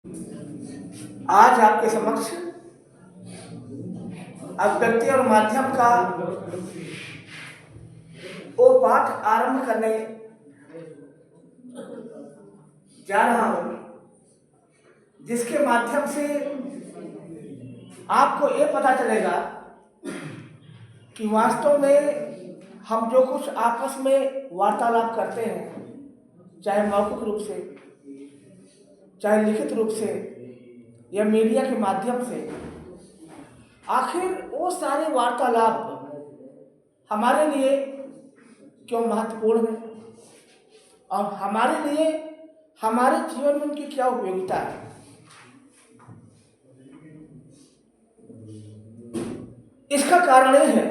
आज आपके समक्ष अभिव्यक्ति और माध्यम का वो पाठ आरंभ करने जा रहा हूं, जिसके माध्यम से आपको ये पता चलेगा कि वास्तव में हम जो कुछ आपस में वार्तालाप करते हैं, चाहे मौखिक रूप से, चाहे लिखित रूप से या मीडिया के माध्यम से, आखिर वो सारे वार्तालाप हमारे लिए क्यों महत्वपूर्ण है और हमारे लिए हमारे जीवन में उनकी क्या उपयोगिता है। इसका कारण यह है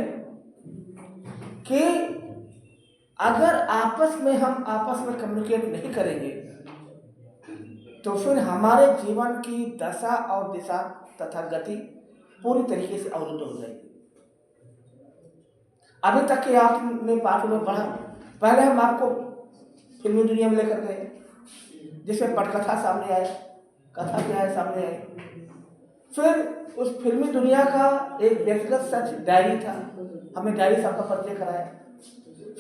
कि अगर हम आपस में कम्युनिकेट नहीं करेंगे तो फिर हमारे जीवन की दशा और दिशा तथा गति पूरी तरीके से अवरुद्ध हो जाएगी। अभी तक के आपने पाठ में पढ़ा, पहले हम आपको फिल्मी दुनिया में लेकर गए, जिसमें पटकथा सामने आया, कथा क्या है सामने आई। फिर उस फिल्मी दुनिया का एक व्यक्तिगत सच डायरी था, हमने डायरी से आपका परिचय कराया।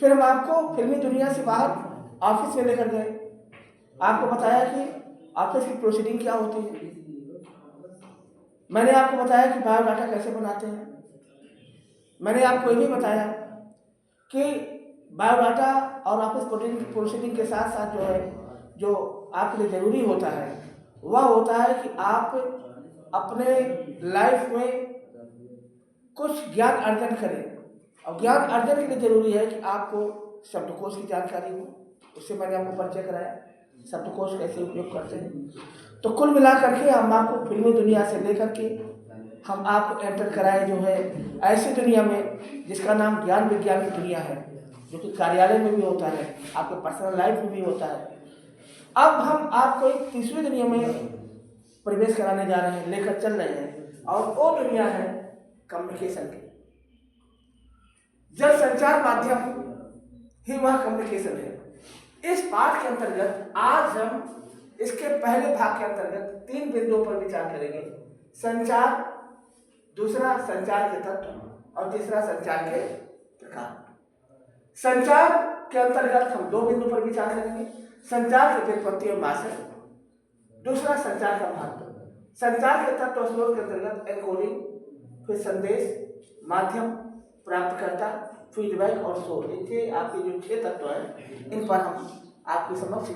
फिर हम आपको फिल्मी दुनिया से बाहर ऑफिस में लेकर गए, आपको बताया कि ऑफिस की प्रोसीडिंग क्या होती है। मैंने आपको बताया कि बायोडाटा कैसे बनाते हैं। मैंने आपको ये भी बताया कि बायोडाटा और ऑफिस प्रोसीडिंग के साथ साथ जो आपके लिए ज़रूरी होता है वह होता है कि आप अपने लाइफ में कुछ ज्ञान अर्जन करें, और ज्ञान अर्जन के लिए ज़रूरी है कि आपको शब्दकोश की जानकारी हो। उससे मैंने आपको परिचय कराया, शब्दकोश कैसे उपयोग करते हैं। तो कुल मिला करके हम आपको फिल्मी दुनिया से लेकर के हम आपको एंटर कराए जो है ऐसी दुनिया में जिसका नाम ज्ञान विज्ञान की दुनिया है, जो कि कार्यालय में भी होता है, आपके पर्सनल लाइफ में भी होता है। अब हम आपको एक तीसरी दुनिया में प्रवेश कराने जा रहे हैं, लेकर चल रहे हैं, और वो दुनिया है कम्युनिकेशन की। जब संचार माध्यम ही वह कम्युनिकेशन है। इस पाठ के अंतर्गत आज हम इसके पहले भाग के अंतर्गत 3 बिंदुओं पर विचार करेंगे: संचार, दूसरा संचार के तत्व और तीसरा संचार के प्रकार। संचार के अंतर्गत हम 2 बिंदु पर विचार करेंगे: संचार की व्युत्पत्ति और आशय, दूसरा संचार का महत्व। संचार के तत्व स्रोत के अंतर्गत एनकोडिंग, फिर संदेश, माध्यम, प्राप्तकर्ता, फीडबैक और शोर। इनके आपके जो 6 तत्व हैं, इन पर हम आपके समक्ष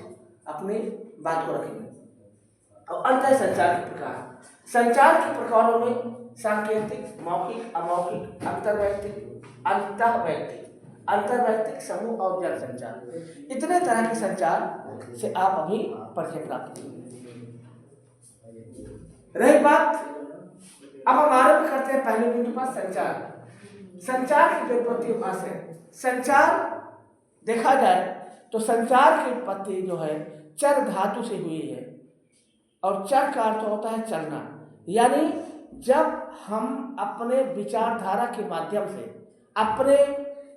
अपनी बात को रखेंगे। और अंत है संचार के प्रकार। संचार के प्रकारों में सांकेतिक, मौखिक, अमौखिक, अंतर्वैयक्तिक, अंतर्वैयक्तिक, समूह और जन संचार। इतने तरह के संचार से आप अभी परिचय प्राप्त करेंगे। रही बात, अब हम आरंभ करते हैं पहले बिंदु पर, संचार। संचार की व्युत्पत्ति और आशय। संचार देखा जाए तो संचार की उत्पत्ति जो है चर धातु से हुई है, और चर का अर्थ होता है चलना। यानी जब हम अपने विचारधारा के माध्यम से, अपने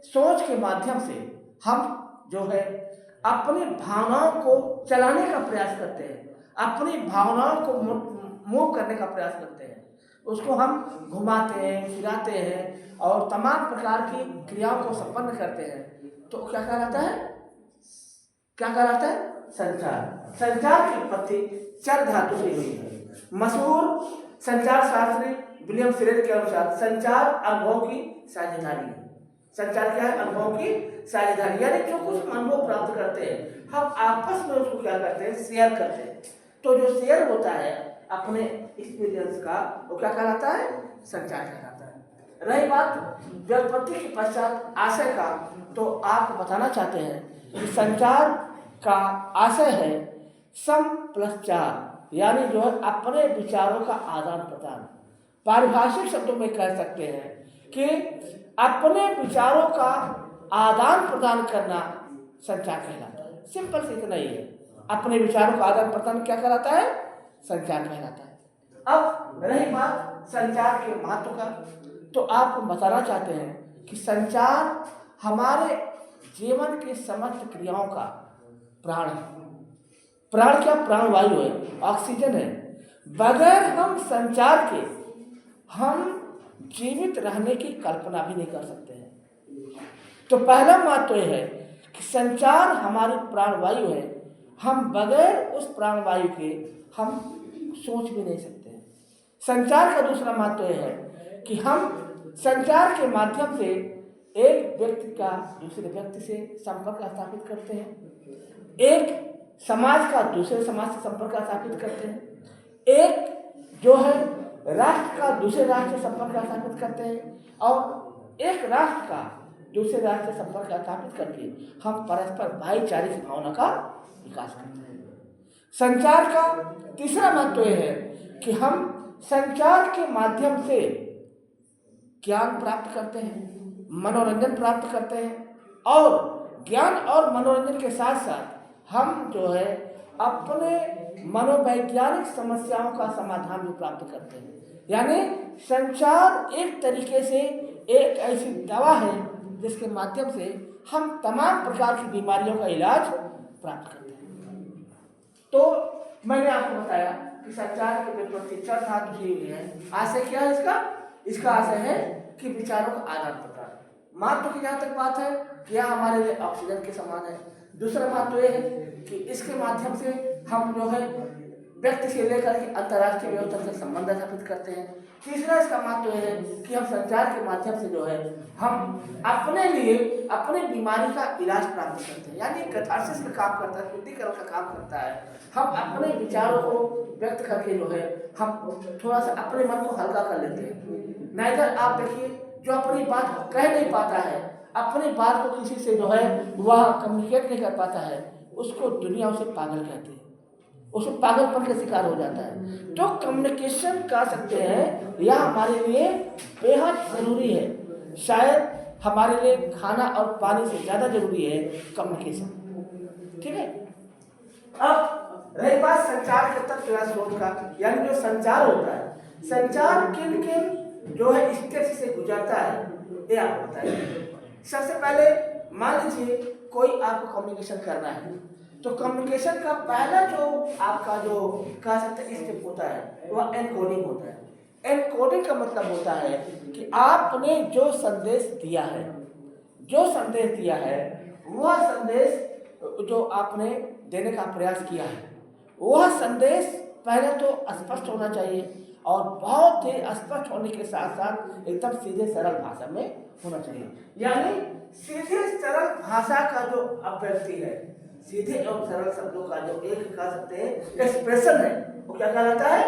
सोच के माध्यम से हम जो है अपनी भावनाओं को चलाने का प्रयास करते हैं, अपनी भावनाओं को मूव करने का प्रयास करते हैं, उसको हम घुमाते हैं, फिराते हैं और तमाम प्रकार की क्रियाओं को संपन्न करते हैं, तो क्या कहलाता है? संचार। संचार की उत्पत्ति चर धातु से हुई है। मशहूर संचार शास्त्री विलियम सिरेल के अनुसार संचार अनुभव की साझेदारी है। संचार क्या है? अनुभव की साझेदारी, यानी जो कुछ हम अनुभव प्राप्त करते हैं हम आपस में उसको क्या करते हैं? शेयर करते हैं। तो जो शेयर होता है अपने एक्सपीरियंस का, वो क्या कहलाता है? संचार कहलाता है। रही बात व्युत्पत्ति के पश्चात आशय का, तो आप बताना चाहते हैं कि संचार का आशय है सम प्लस चार, यानी जो है अपने विचारों का आदान प्रदान। पारिभाषिक शब्दों में कह सकते हैं कि अपने विचारों का आदान प्रदान करना संचार कहलाता है। सिंपल से इतना ही है। अपने विचारों का आदान प्रदान क्या कहलाता है? संचार कहलाता है। अब रही बात संचार के महत्व का, तो आप बताना चाहते हैं कि संचार हमारे जीवन की समस्त क्रियाओं का प्राण है। प्राण क्या? प्राणवायु है, ऑक्सीजन है। बगैर हम संचार के हम जीवित रहने की कल्पना भी नहीं कर सकते हैं। तो पहला बात तो यह है कि संचार हमारी प्राणवायु है, हम बगैर उस प्राणवायु के हम सोच भी नहीं सकते हैं। संचार का दूसरा महत्व यह है कि हम संचार के माध्यम से एक व्यक्ति का दूसरे व्यक्ति से संपर्क स्थापित करते हैं, एक समाज का दूसरे समाज से संपर्क स्थापित करते हैं, एक जो है राष्ट्र का दूसरे राष्ट्र से संपर्क स्थापित करते हैं, और एक राष्ट्र का दूसरे राष्ट्र से संपर्क स्थापित करके हम परस्पर भाईचारे की भावना का विकास करते हैं। संचार का तीसरा महत्व यह है कि हम संचार के माध्यम से ज्ञान प्राप्त करते हैं, मनोरंजन प्राप्त करते हैं, और ज्ञान और मनोरंजन के साथ साथ हम जो है अपने मनोवैज्ञानिक समस्याओं का समाधान भी प्राप्त करते हैं। यानी संचार एक तरीके से एक ऐसी दवा है जिसके माध्यम से हम तमाम प्रकार की बीमारियों का इलाज प्राप्त करते हैं। तो मैंने आपको बताया कि संचार के प्रति चार धातु जुड़ी हुई है। आशय क्या है इसका आशय है कि विचारों का आदान प्रदान। महत्व की जहाँ तक बात है कि यह हमारे लिए ऑक्सीजन के समान है। दूसरा महत्व यह है कि इसके माध्यम से हम जो है व्यक्ति से लेकर के अंतर्राष्ट्रीय व्यवस्था से संबंध स्थापित करते हैं। तीसरा इसका महत्व यह है कि हम संचार के माध्यम से जो है हम अपने लिए अपने बीमारी का इलाज प्राप्त करते हैं। यानी कैथार्सिस का काम करता है, शुद्धिकरण का काम करता है। हम अपने विचारों को व्यक्त करके जो है हम थोड़ा सा अपने मन को हल्का कर लेते हैं। नहीं तो आप देखिए, जो अपनी बात को कह नहीं पाता है, अपनी बात को किसी से जो है वह कम्युनिकेट नहीं कर पाता है, उसको दुनिया उसे पागल कहती है, उसको पागलपन का शिकार हो जाता है। तो कम्युनिकेशन कर सकते हैं, यह हमारे लिए बेहद ज़रूरी है। शायद हमारे लिए खाना और पानी से ज़्यादा जरूरी है कम्युनिकेशन। ठीक है। अब रही बात संचार के तत्व या स्रोत का, यानी जो संचार होता है, संचार किन किन जो है स्टेप से गुजरता है ये आपको बताइए। सबसे पहले मान लीजिए कोई आपको कम्युनिकेशन करना है, तो कम्युनिकेशन का पहला जो आपका जो कह सकते हैं स्टेप होता है वह एनकोडिंग होता है। एनकोडिंग का मतलब होता है कि आपने जो संदेश दिया है, वह संदेश जो आपने देने का प्रयास किया है, वह संदेश पहले तो स्पष्ट होना चाहिए, और बहुत ही स्पष्ट होने के साथ साथ एकदम सीधे सरल भाषा में होना चाहिए। यानी सीधे सरल भाषा का जो अभिव्यक्ति है, सीधे एवं सरल शब्दों का जो एक कह सकते हैं एक्सप्रेशन है, वो क्या कहलाता है?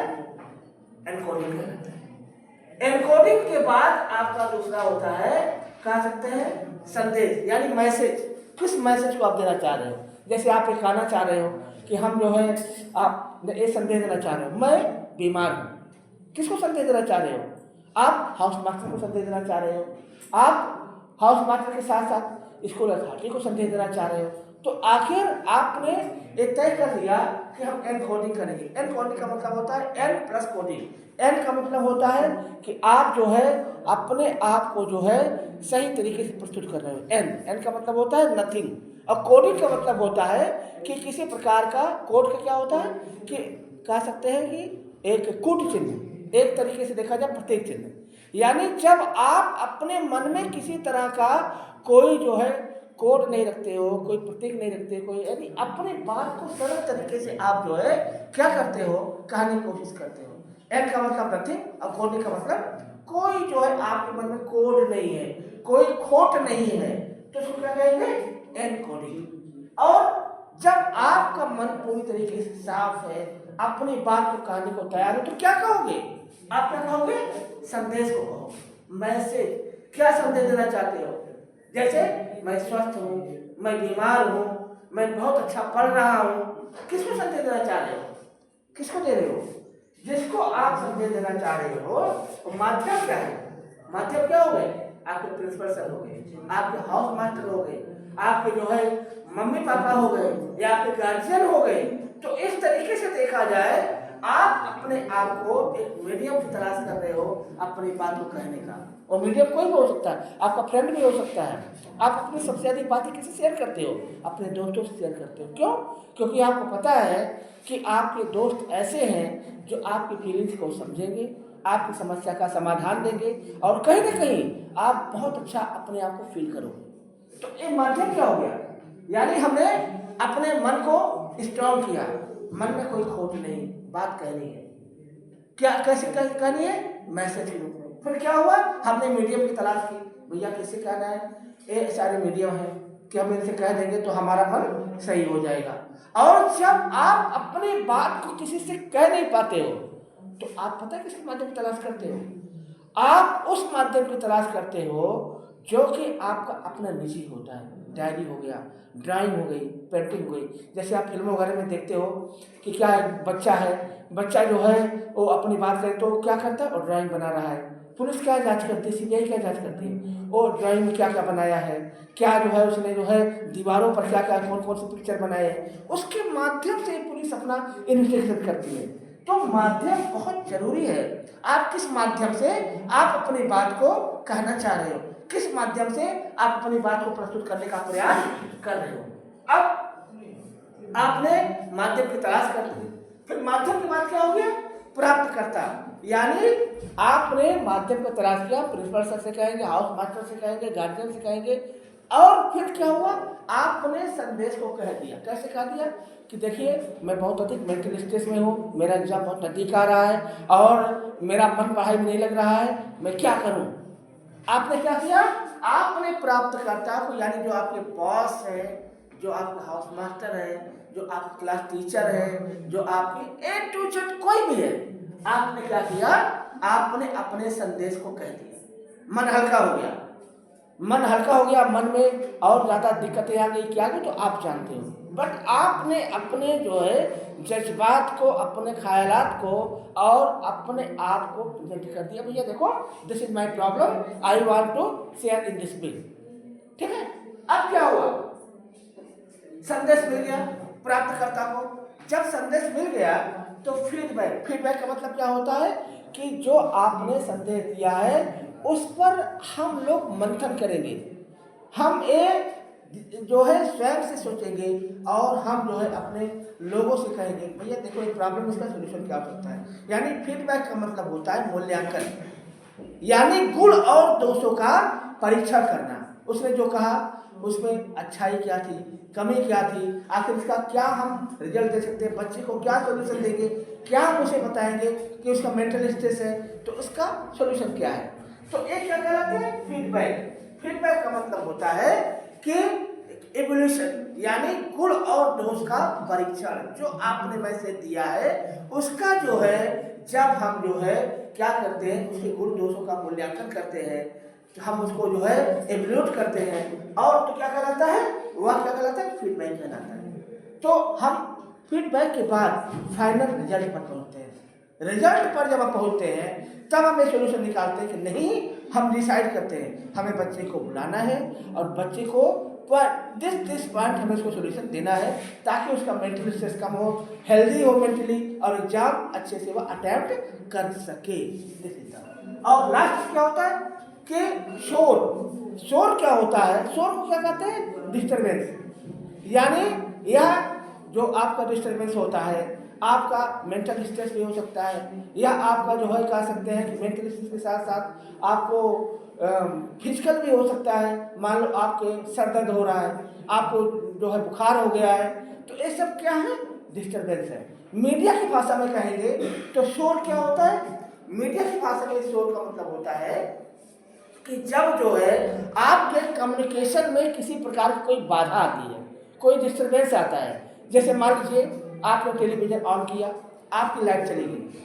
एनकोडिंग कहलाता है। एनकोडिंग के बाद आपका दूसरा होता है कह सकते हैं संदेश, यानी मैसेज। किस मैसेज को आप देना चाह रहे हो? जैसे आप ये कहना चाह रहे हो कि हम जो है आप ये संदेश देना चाह रहे हो, मैं बीमार हूँ। किसको संदेश देना चाह रहे हो? आप हाउस मास्टर को संदेश देना चाह रहे हो, आप हाउस मास्टर के साथ साथ स्कूल अथॉरिटी को संदेश देना चाह रहे हो। तो आखिर आपने ये तय कर दिया कि हम एनकोडिंग करेंगे। एनकोडिंग का मतलब होता है एन प्लस कोडिंग। एन का मतलब होता है कि आप जो है अपने आप को जो है सही तरीके से प्रस्तुत कर रहे हो। एन का मतलब होता है नथिंग, और कोडिंग का मतलब होता है कि किसी प्रकार का कोड का क्या होता है कि कह सकते हैं कि एक कूट चिन्ह, एक तरीके से देखा जाए प्रतीक चिन्ह। यानी जब आप अपने मन में किसी तरह का कोई जो है कोड नहीं रखते हो, कोई प्रतीक नहीं रखते, कोई यानी अपने बात को सरल तरीके से आप जो है क्या करते हो, कहने की कोशिश करते हो। एन का मतलब नथिंग और कोडिंग का मतलब कोई जो है आपके मन में कोड नहीं है, कोई खोट नहीं है, तो उसको क्या कहेंगे? Encoding. और जब आपका मन पूरी तरीके से साफ है, अपनी बात को कहने को तैयार है, तो क्या कहोगे? आप क्या कहोगे? संदेश को कहोगे, मैसेज। क्या संदेश देना चाहते हो? जैसे मैं स्वस्थ हूँ, मैं बीमार हूँ, मैं बहुत अच्छा पढ़ रहा हूँ। किसको संदेश देना चाह रहे हो? किसको दे रहे हो? जिसको आप संदेश देना चाह रहे हो, तो माध्यम क्या है? माध्यम क्या हो गए? आपके प्रिंसिपल सर हो गए, आपके हाउस मास्टर हो गए, आपके जो है मम्मी पापा हो गए, या आपके गार्जियन हो गए। तो इस तरीके से देखा जाए आप अपने अपने आप को एक मीडियम की तलाश कर रहे हो अपनी बात को कहने का। और मीडियम कोई भी हो सकता है, आपका फ्रेंड भी हो सकता है। आप अपनी सबसे अधिक बातें किससे शेयर करते हो? अपने दोस्तों से शेयर करते हो। क्यों? क्योंकि आपको पता है कि आपके दोस्त ऐसे हैं जो आपकी फीलिंग्स को समझेंगे, आपकी समस्या का समाधान देंगे और कहीं ना कहीं आप बहुत अच्छा अपने आप को फील करोगे। तो एक माध्यम क्या हो गया, यानी हमने अपने मन को स्ट्रॉन्ग किया, मन में कोई खोट नहीं, बात कहनी है। क्या कैसे कहनी है? मैसेज के रूप में। फिर क्या हुआ, हमने मीडियम की तलाश की। भैया कैसे कहना है? ये सारे मीडियम है कि हम इनसे कह देंगे तो हमारा मन सही हो जाएगा। और जब आप अपनी बात को किसी से कह नहीं पाते हो तो आप पता है किसके माध्यम की तलाश करते हो? आप उस माध्यम की तलाश करते हो जो कि आपका अपना निजी होता है। डायरी हो गया, ड्राइंग हो गई, पेंटिंग हो गई। जैसे आप फिल्मों वगैरह में देखते हो कि क्या एक बच्चा है, बच्चा जो है वो अपनी बात करे तो क्या करता है? और ड्राइंग बना रहा है। पुलिस क्या जांच करती है? सीबीआई क्या जांच करती है? वो ड्राइंग में क्या क्या बनाया है, क्या जो है उसने जो है दीवारों पर क्या क्या कौन कौन सी पिक्चर बनाए हैं, उसके माध्यम से पुलिस अपना इन्वेस्टिगेशन करती है। तो माध्यम बहुत जरूरी है। आप किस माध्यम से आप अपनी बात को कहना चाह रहे हो, किस माध्यम से आप अपनी बात को प्रस्तुत करने का प्रयास कर रहे हो। अब आपने माध्यम की तलाश कर ली, फिर माध्यम के बाद क्या हो गया? प्राप्तकर्ता। यानी आपने माध्यम का तलाश किया, प्रिंसिपल सर से कहेंगे, हाउस मास्टर से कहेंगे, गार्जियन से कहेंगे, और फिर क्या हुआ? आपने संदेश को कह दिया। कैसे कह दिया कि देखिए मैं बहुत अधिक मेंटल स्ट्रेस में हूँ, मेरा एग्जाम बहुत नजदीक आ रहा है और मेरा मन पढ़ाई में नहीं लग रहा है, मैं क्या करूँ? आपने क्या किया? आपने प्राप्तकर्ता को, यानी जो आपके बॉस है, जो आपका हाउस मास्टर है, जो आपका क्लास टीचर है, जो आपकी ए टू जेड कोई भी है, आपने क्या किया? आपने अपने संदेश को कह दिया। मन हल्का हो गया। मन हल्का हो गया, मन में और ज़्यादा दिक्कतें आ गई, क्या गई तो आप जानते हो। बट आपने अपने जो है जज्बात को, अपने ख्यालात को और अपने आप को प्रेजेंट कर दिया। भैया देखो, this is my problem, I want to share in this way. ठीक है, अब क्या हुआ? संदेश मिल गया प्राप्तकर्ता को। जब संदेश मिल गया तो फीडबैक। फीडबैक का मतलब क्या होता है कि जो आपने संदेश दिया है उस पर हम लोग मंथन करेंगे, हम एक जो है स्वयं से सोचेंगे और हम जो है अपने लोगों से कहेंगे भैया देखो ये प्रॉब्लम, इसका सोल्यूशन क्या हो सकता है। यानी फीडबैक का मतलब होता है मूल्यांकन, यानी गुण और दोषों का परीक्षण करना। उसने जो कहा उसमें अच्छाई क्या थी, कमी क्या थी, आखिर इसका क्या हम रिजल्ट दे सकते हैं, बच्चे को क्या सोल्यूशन देंगे, क्या हम उसे बताएंगे कि उसका मेंटल स्ट्रेस है तो इसका सोल्यूशन क्या है। तो एक क्या कहलाते हैं? फीडबैक। फीडबैक का मतलब होता है कि इवोल्यूशन, यानी गुण और दोष का परीक्षण। जो आपने मैसेज दिया है उसका जो है जब हम जो है क्या करते हैं, उसके गुण दोषों का मूल्यांकन करते हैं, हम उसको जो है इवोल्यूट करते हैं, और तो क्या कहलाता है? वह क्या कहलाता है? फीडबैक कहलाता है। तो हम फीडबैक के बाद फाइनल रिजल्ट पर पहुंचते हैं। रिजल्ट पर जब हम पहुंचते हैं तब हम एक सोल्यूशन निकालते हैं कि नहीं, हम डिसाइड करते हैं हमें बच्चे को बुलाना है और बच्चे को दिस पॉइंट हमें उसको सोल्यूशन देना है ताकि उसका मेंटल स्ट्रेस कम हो, हेल्दी हो मेंटली, और एग्जाम अच्छे से वह अटेम्प्ट कर सके। और लास्ट क्या होता है कि शोर। शोर क्या होता है? शोर को क्या कहते हैं? डिस्टर्बेंस। यानी यह जो आपका डिस्टर्बेंस होता है, आपका मेंटल स्ट्रेस भी हो सकता है, या आपका जो है कह सकते हैं कि मेंटल स्ट्रेस के साथ साथ आपको फिजिकल भी हो सकता है। मान लो आपके सर दर्द हो रहा है, आपको जो है बुखार हो गया है, तो ये सब क्या है? डिस्टर्बेंस है। मीडिया की भाषा में कहेंगे तो शोर क्या होता है? मीडिया की भाषा में शोर का मतलब होता है कि जब जो है आपके कम्युनिकेशन में किसी प्रकार की कोई बाधा आती है, कोई डिस्टर्बेंस आता है। जैसे मान लीजिए आपने टेलीविजन ऑन किया, आपकी लाइट चली गई,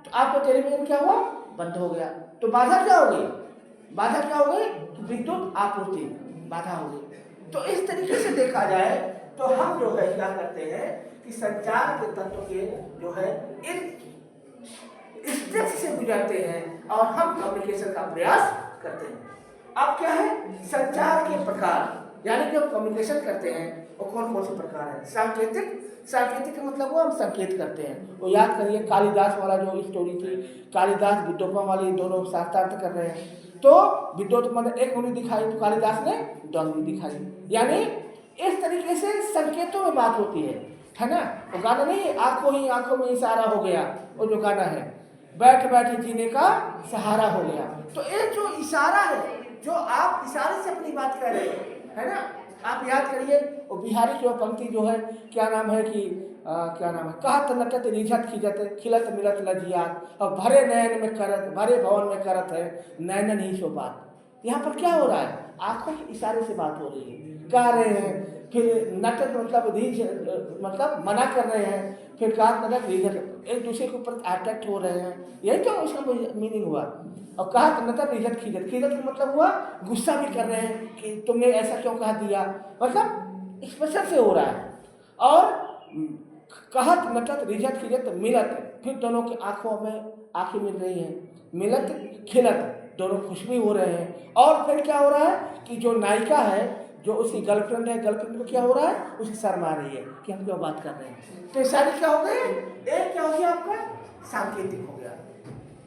तो आपका टेलीविजन क्या हुआ? बंद हो गया। तो बाधा क्या हो गई? बाधा क्या हो गई? तो विद्युत आपूर्ति बाधा हो गई। तो इस तरीके से देखा जाए तो हम जो है क्या करते हैं कि संचार के तत्व के जो है इन स्टेप्स से गुजरते हैं और हम कम्युनिकेशन का प्रयास करते हैं। अब क्या है? संचार के प्रकार, यानी जब कम्युनिकेशन करते हैं वो कौन कौन से प्रकार है? सांकेतिक। सांकेतिक का मतलब वो हम संकेत करते हैं। वो याद करिए कालिदास वाला जो स्टोरी थी, कालिदास विद्योपम वाली, दोनों शास्त्रार्थ कर रहे हैं। तो विद्योत मतलब एक उंगली दिखाई तो कालिदास ने दो उंगली दिखाई, यानी इस तरीके से संकेतों में बात होती है ना। वो गाना नहीं, आंखों ही आंखों में इशारा हो गया, वो जो गाना है, बैठ बैठ जीने का सहारा हो गया। तो ये जो इशारा है, जो आप इशारे से अपनी बात कर रहे हैं, है ना। आप याद करिए वो बिहारी की वो पंक्ति जो है, क्या नाम है कि क्या नाम है, कहत नटत रिझत खिजत खिलत मिलत लजियात, और भरे नयन में करत, भरे भवन में करत है, नैनन ही सो बात। यहाँ पर क्या हो रहा है? आंखों के इशारे से बात हो रही है, कह रहे हैं। फिर नटक मतलब रीझ मतलब मना कर रहे हैं, फिर कहत नटत रिझत एक दूसरे के ऊपर अट्रैक्ट हो रहे हैं, यही तो उसका मीनिंग हुआ। और कहत नटत रिझत खिजत, खिजत का मतलब हुआ गुस्सा भी कर रहे हैं कि तुमने ऐसा क्यों कह दिया, मतलब एक्सप्रेशन से हो रहा है। और कहत नटत रिझत खिजत मिलत, फिर दोनों की आंखों में आंखें मिल रही हैं, मिलत खिलत, दोनों खुश भी हो रहे हैं। और फिर क्या हो रहा है कि जो नायिका है, जो उसकी गर्लफ्रेंड है, गर्लफ्रेंड को क्या हो रहा है, उसे शर्म आ रही है कि हम क्यों बात कर रहे हैं। तो सारे क्या हो गए, एक क्या हो गया आपका सांकेतिक हो गया,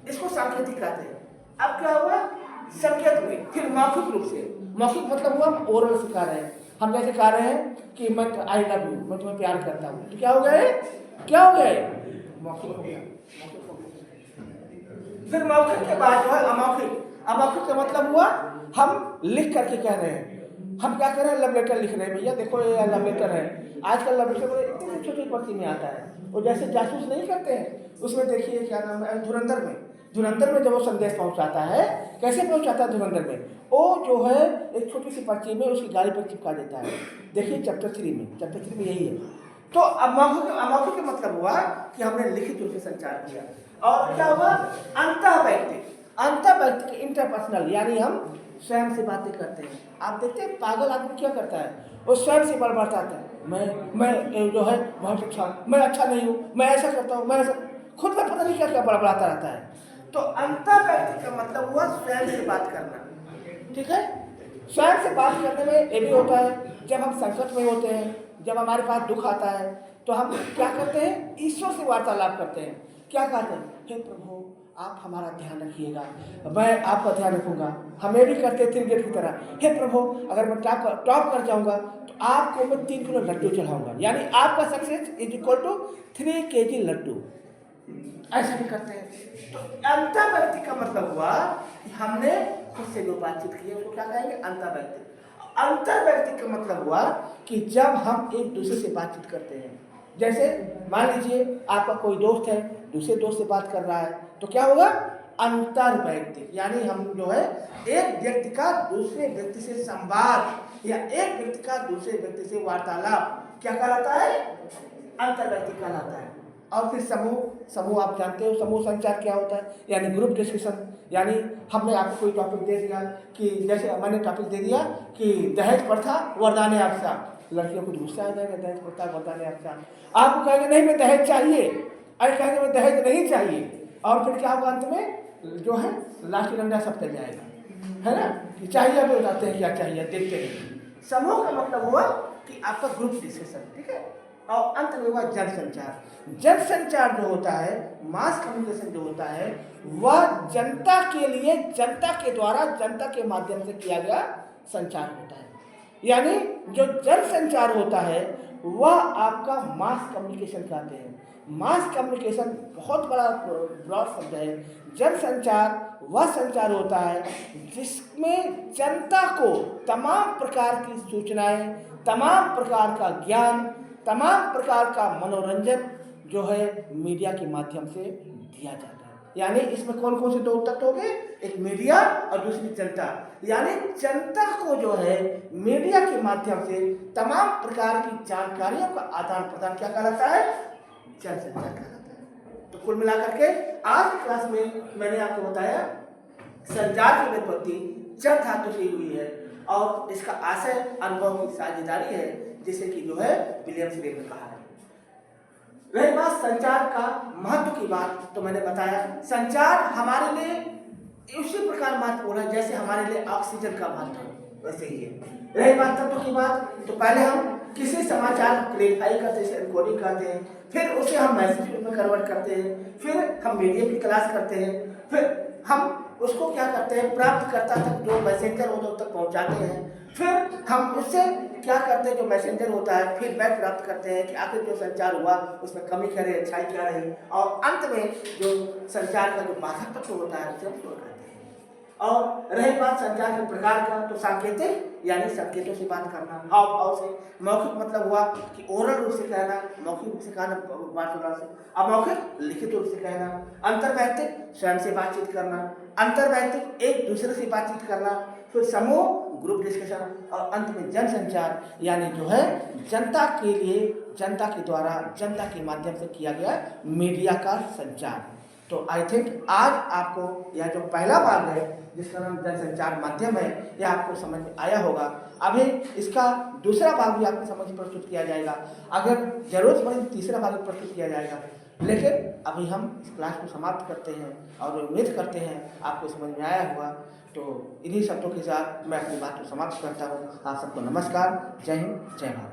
इसको सांकेतिक कहते हैं। अब क्या हुआ संकेत में, फिर मौखिक रूप से। मौखिक मतलब हुआ ओरल सिखा रहे हैं, हम जैसे कह रहे हैं कि मैं आई लव यू, मैं तुम्हें प्यार करता हूँ, तो क्या हो गया, क्या हो गया, मौखिक हो गया। फिर मौखिक के बाद जो है अमौखिक। अमौखिक का मतलब हुआ हम लिख करके कह रहे हैं। हम क्या कर रहे हैं, लव लेटर लिख रहे हैं। भैया देखो ये लव लेटर है, आजकल लव लेटर इतनी छोटी पर्ची में आता है, वो जैसे जासूस नहीं करते हैं, उसमें देखिए क्या नाम है, धुरंधर में, धुरंधर में जब वो संदेश पहुंचाता है, कैसे पहुंचाता है धुरंधर में, वो जो है एक छोटी सी पर्ची में उसकी गाड़ी पर चिपका देता है। देखिए चैप्टर 3 में, चैप्टर 3 में यही है। तो अमौखिक का मतलब हुआ कि हमने लिखित रूप से संचार किया। और क्या हुआ अंतःवैयक्तिक। अंतःवैयक्तिक इंटरपर्सनल, यानी हम स्वयं से बातें करते हैं। आप देखते हैं पागल आदमी क्या करता है, वो स्वयं से बड़बड़ाता है, मैं जो है बहुत अच्छा हूँ, मैं अच्छा नहीं हूँ, मैं ऐसा करता हूँ, मैं ऐसा, खुद में पता नहीं क्या क्या बड़बड़ाता रहता है। तो अंतःवैयक्तिक का मतलब हुआ स्वयं से बात करना, ठीक है। स्वयं से बात करने में ये भी होता है, जब हम संकट में होते हैं, जब हमारे पास दुख आता है, तो हम क्या करते हैं, ईश्वर से वार्तालाप करते हैं। क्या कहते हैं, हे प्रभु आप हमारा ध्यान रखिएगा, मैं आपका ध्यान रखूंगा। हमें भी करते थे गेट की तरह, हे प्रभु अगर मैं टॉप कर जाऊंगा तो आपको मैं 3 किलो लड्डू चढ़ाऊंगा, यानी आपका success is equal to 3 kg laddu. ऐसा भी करते हैं। तो अंतःवैयक्तिक का मतलब हुआ कि हमने खुद से जो बातचीत की है उसको क्या कहेंगे, अंतःवैयक्तिक। अंतःवैयक्तिक का मतलब हुआ कि जब हम एक दूसरे से बातचीत करते हैं, जैसे मान लीजिए आपका कोई दोस्त है, दूसरे दोस्त से बात कर रहा है, तो क्या होगा अंतर्वैयक्तिक, यानी हम जो है एक व्यक्ति का दूसरे व्यक्ति से संवाद या एक व्यक्ति का दूसरे व्यक्ति से वार्तालाप क्या कहलाता है, अंतर्वैयक्तिक कहलाता है। और फिर समूह आप जानते हो समूह संचार क्या होता है, यानी ग्रुप डिस्कशन। यानी हमने आपको कोई टॉपिक दे दिया कि जैसे मैंने टॉपिक दे दिया कि दहेज प्रथा वरदान अफसा, लड़कियों को गुस्सा आ जाएगा, दहेज प्रथा वरदान अफसा, आपको कहेंगे नहीं मैं दहेज चाहिए, अरे कहेंगे मैं दहेज नहीं चाहिए, और फिर क्या होगा अंत में जो है लाठी डंडा सब चल जाएगा, है ना, कि चाहिए अभी बताते हैं क्या चाहिए देखते हैं। समूह का मतलब हुआ कि आपका ग्रुप डिस्कशन, ठीक है। और अंत में हुआ जनसंचार। जनसंचार जो होता है, मास कम्युनिकेशन जो होता है, वह जनता के लिए, जनता के द्वारा, जनता के माध्यम से किया गया संचार होता है। यानी जो जनसंचार होता है वह आपका मास कम्युनिकेशन कहते हैं। मास कम्युनिकेशन बहुत बड़ा ब्रॉड शब्द है। जनसंचार वह संचार होता है जिसमें जनता को तमाम प्रकार की सूचनाएं, तमाम प्रकार का ज्ञान, तमाम प्रकार का मनोरंजन जो है मीडिया के माध्यम से दिया जाता है। यानी इसमें कौन कौन से दो तत्व हो गए, एक मीडिया और दूसरी जनता। यानी जनता को जो है मीडिया के माध्यम से तमाम प्रकार की जानकारियों का आदान प्रदान क्या कहलाता है, जनसंचार कहलाता है। तो कुल मिलाकर के आज की क्लास में मैंने आपको बताया संचार की व्युत्पत्ति जड़ धातु से हुई है और इसका आशय अनुभव की साझेदारी है, जिसे कि जो है विलियम श्लेटर ने कहा है। रही बात संचार का महत्व की बात, तो मैंने बताया संचार हमारे लिए उसी प्रकार महत्वपूर्ण है जैसे हमारे लिए ऑक्सीजन का महत्व है, वैसे ही है। रही बात तत्व की बात, तो पहले हम किसी समाचार को क्लेरिफाई करते हैं, एनकोडिंग करते हैं, फिर उसे हम मैसेज में कन्वर्ट करते हैं, फिर हम मीडियम की क्लास करते हैं, फिर हम उसको क्या करते हैं, प्राप्तकर्ता तक जो मैसेंजर होता है तक पहुंचाते हैं, फिर हम उससे क्या करते हैं, जो मैसेंजर होता है फीडबैक प्राप्त करते हैं कि आखिर जो संचार हुआ उसमें कमी क्या रही, अच्छाई क्या रही, और अंत में जो संचार का जो बाधक तत्व होता है उसे हम दूर करते हैं। और रही बात संचार के प्रकार का, तो सांकेतिक यानी संकेतों से बात करना, हाव भाव से, मौखिक मतलब हुआ कि ओरल रूप से कहना, मौखिक रूप से कहना वार्तालाप से, अमौखिक लिखित रूप से कहना, अंतर्वैयक्तिक स्वयं से बातचीत करना, अंतर्वैयक्तिक एक दूसरे से बातचीत करना, फिर समूह ग्रुप डिस्कशन, और अंत में जन संचार यानी जो है जनता के लिए, जनता के द्वारा, जनता के माध्यम से किया गया मीडिया का संचार। तो आई थिंक आज आपको यह जो पहला भाग है जिसका नाम जनसंचार माध्यम है, यह आपको समझ में आया होगा। अभी इसका दूसरा भाग भी आपके समझ प्रस्तुत किया जाएगा, अगर जरूरत पड़े तीसरा भाग भी प्रस्तुत किया जाएगा, लेकिन अभी हम इस क्लास को समाप्त करते हैं और उम्मीद करते हैं आपको समझ में आया होगा। तो इन्हीं शब्दों के साथ मैं अपनी बात को समाप्त करता हूँ। आप सबको नमस्कार, जय हिंद, जय भारत।